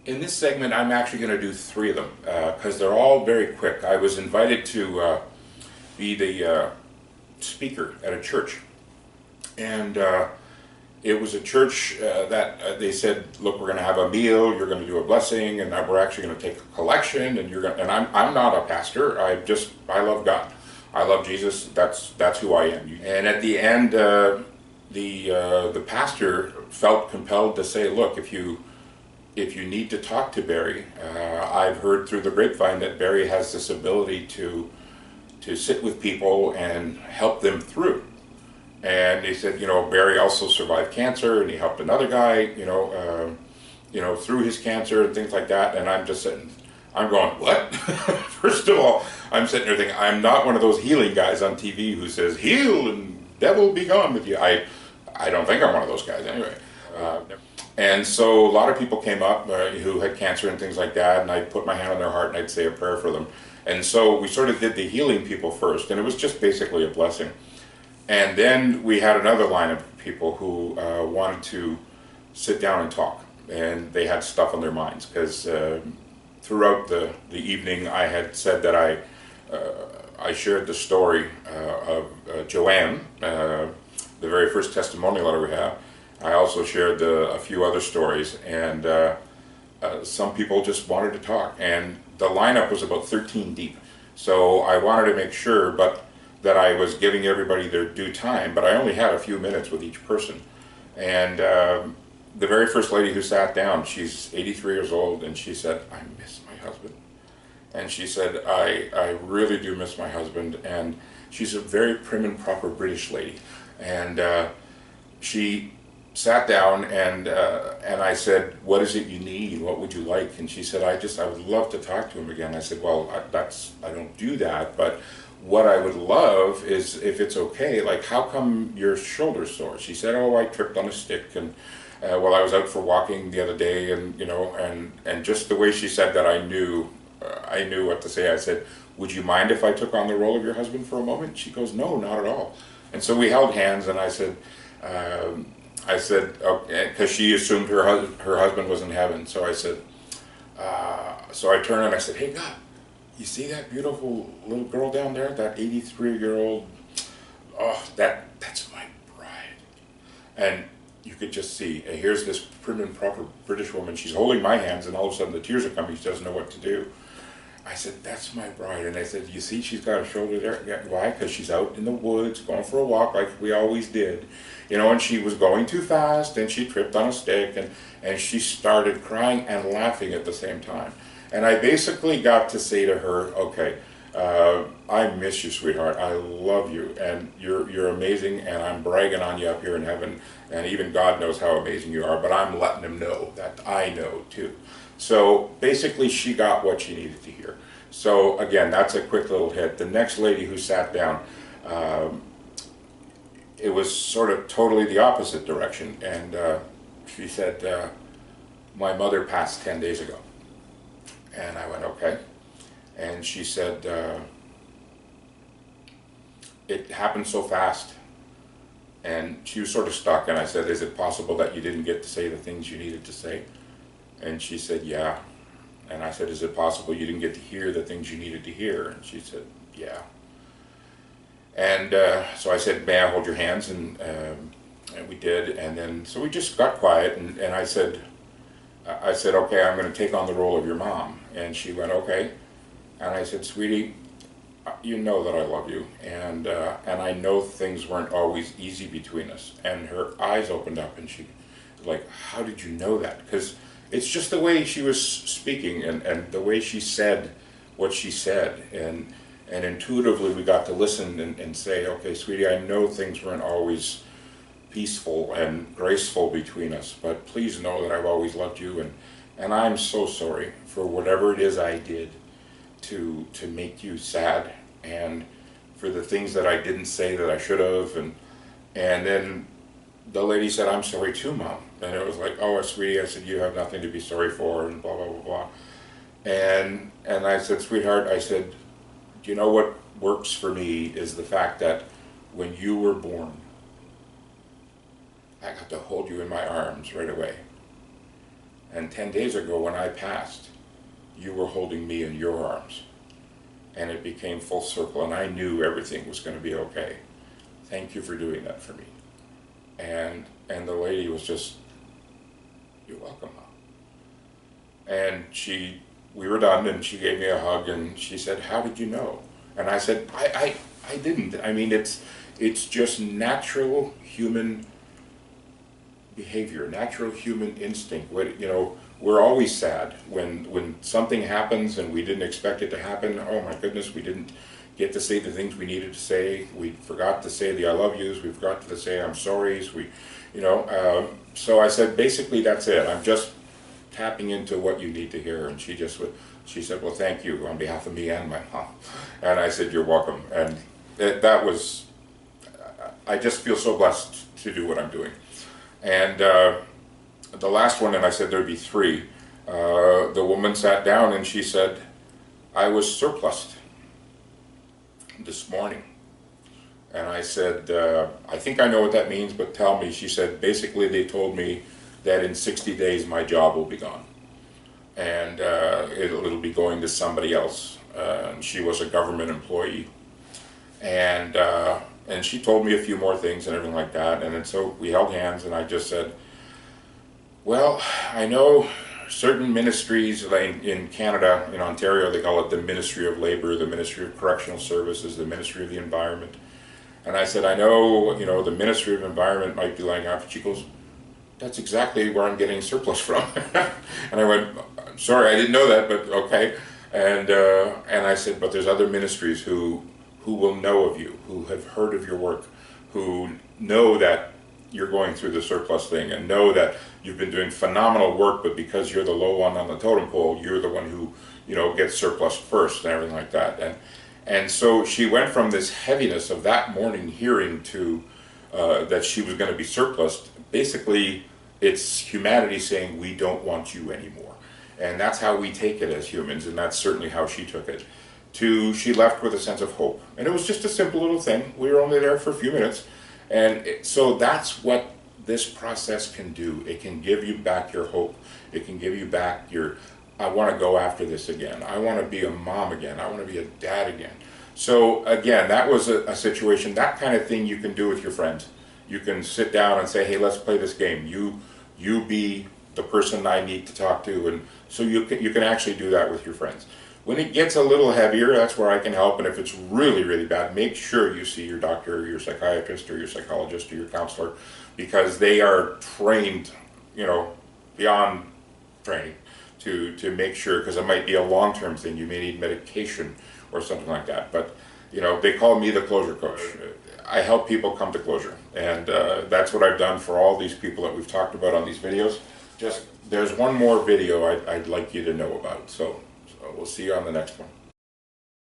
In this segment, I'm actually going to do three of them because they're all very quick. I was invited to be the speaker at a church, and it was a church that they said, "Look, we're going to have a meal. You're going to do a blessing, and we're actually going to take a collection." And you're going. And I'm not a pastor. I love God. I love Jesus. That's who I am. And at the end, the pastor felt compelled to say, "Look, if you need to talk to Barry, I've heard through the grapevine that Barry has this ability to sit with people and help them through." And they said, Barry also survived cancer, and he helped another guy, through his cancer and things like that. And I'm just sitting, I'm going, what? First of all, I'm sitting there thinking, I'm not one of those healing guys on TV who says, heal and devil be gone with you. I don't think I'm one of those guys anyway. And so a lot of people came up who had cancer and things like that, and I'd put my hand on their heart and I'd say a prayer for them. And so we sort of did the healing people first, and it was just basically a blessing. And then we had another line of people who wanted to sit down and talk, and they had stuff on their minds, because throughout the evening I had said that I shared the story of Joanne, the very first testimonial letter we have. I also shared a few other stories, and some people just wanted to talk, and the lineup was about 13 deep. So I wanted to make sure that I was giving everybody their due time, but I only had a few minutes with each person. And the very first lady who sat down, she's 83 years old, and she said, "I miss my husband." And she said, I really do miss my husband. And she's a very prim and proper British lady. And she sat down, and I said, "What is it you need? What would you like?" And she said, I would love to talk to him again." I said, "Well, I don't do that, but what I would love is, if it's okay, like, how come your shoulder's sore?" She said, "Oh, I tripped on a stick, and well, I was out for walking the other day, and and just the way she said that, I knew what to say." I said, "Would you mind if I took on the role of your husband for a moment?" She goes, "No, not at all." And so we held hands, and I said, because she assumed her husband was in heaven. So I said, so I turned and I said, "Hey, God, you see that beautiful little girl down there, that 83-year-old? Oh, that's my bride." And you could just see, here's this prim and proper British woman. She's holding my hands, and all of a sudden the tears are coming. She doesn't know what to do. I said, "That's my bride." And I said, "You see, she's got a shoulder there." Yeah, why? Because she's out in the woods, going for a walk like we always did. And she was going too fast, and she tripped on a stick, and she started crying and laughing at the same time. And I basically got to say to her, "Okay, I miss you, sweetheart. I love you, and you're amazing, and I'm bragging on you up here in heaven, and even God knows how amazing you are, but I'm letting him know that I know too." So basically she got what she needed to hear. So again, that's a quick little hit. The next lady who sat down, it was sort of totally the opposite direction, and she said, "My mother passed 10 days ago." And I went, "Okay." And she said, "It happened so fast." And she was sort of stuck, and I said, "Is it possible that you didn't get to say the things you needed to say?" And she said, "Yeah." And I said, "Is it possible you didn't get to hear the things you needed to hear?" And she said, "Yeah." And so I said, "May I hold your hands?" And we did. And then, so we just got quiet, and I said, "Okay, I'm going to take on the role of your mom." And she went, "Okay." And I said, "Sweetie, you know that I love you, and I know things weren't always easy between us." And her eyes opened up, and she was like, "How did you know that?" Because it's just the way she was speaking, and the way she said what she said, and intuitively we got to listen and say, "Okay, sweetie, I know things weren't always peaceful and graceful between us, but please know that I've always loved you, and I'm so sorry for whatever it is I did to make you sad, and for the things that I didn't say that I should have." And then the lady said, "I'm sorry too, Mom." And it was like, "Oh, sweetie," I said, "you have nothing to be sorry for," and blah, blah, blah, blah. And I said, "Sweetheart," I said, "Do you know what works for me is the fact that when you were born, I got to hold you in my arms right away. And 10 days ago when I passed, you were holding me in your arms. And it became full circle, and I knew everything was going to be okay. Thank you for doing that for me. And the lady was just, you're welcome, Mom. And we were done, and she gave me a hug, and she said, how did you know? And I said, I didn't. I mean, it's just natural human behavior, natural human instinct. You know, we're always sad when something happens and we didn't expect it to happen. Oh my goodness, we didn't get to say the things we needed to say. We forgot to say the I love yous. We forgot to say I'm sorry's. So I said, basically that's it. I'm just tapping into what you need to hear. And she said, well, thank you on behalf of me and my mom. And I said, you're welcome. And I just feel so blessed to do what I'm doing. And the last one, and I said there'd be 3, the woman sat down and she said, I was surplused this morning. And I said, I think I know what that means, but tell me. She said, basically they told me that in 60 days my job will be gone. And it'll be going to somebody else. She was a government employee. And she told me a few more things and everything like that. And then so we held hands, and I just said, well, I know certain ministries in Canada, in Ontario, they call it the Ministry of Labor, the Ministry of Correctional Services, the Ministry of the Environment. And I said, I know, the Ministry of Environment might be laying off. She goes, that's exactly where I'm getting surplus from. And I went, sorry, I didn't know that, but okay. And I said, but there's other ministries who will know of you, who have heard of your work, who know that you're going through the surplus thing and know that you've been doing phenomenal work, but because you're the low one on the totem pole, you're the one who, gets surplus first and everything like that. And so she went from this heaviness of that morning hearing to that she was going to be surplused. Basically, it's humanity saying, we don't want you anymore. And that's how we take it as humans, and that's certainly how she took it. She left with a sense of hope. And it was just a simple little thing. We were only there for a few minutes. And so that's what this process can do. It can give you back your hope. It can give you back I want to go after this again. I want to be a mom again. I want to be a dad again. So again, that was a situation, that kind of thing you can do with your friends. You can sit down and say, hey, let's play this game. You be the person I need to talk to. And so you can actually do that with your friends. When it gets a little heavier, that's where I can help. And if it's really, really bad, make sure you see your doctor or your psychiatrist or your psychologist or your counselor, because they are trained, beyond training to make sure, because it might be a long-term thing. You may need medication or something like that. But, they call me the closure coach. I help people come to closure. And that's what I've done for all these people that we've talked about on these videos. There's one more video I'd like you to know about. So we'll see you on the next one.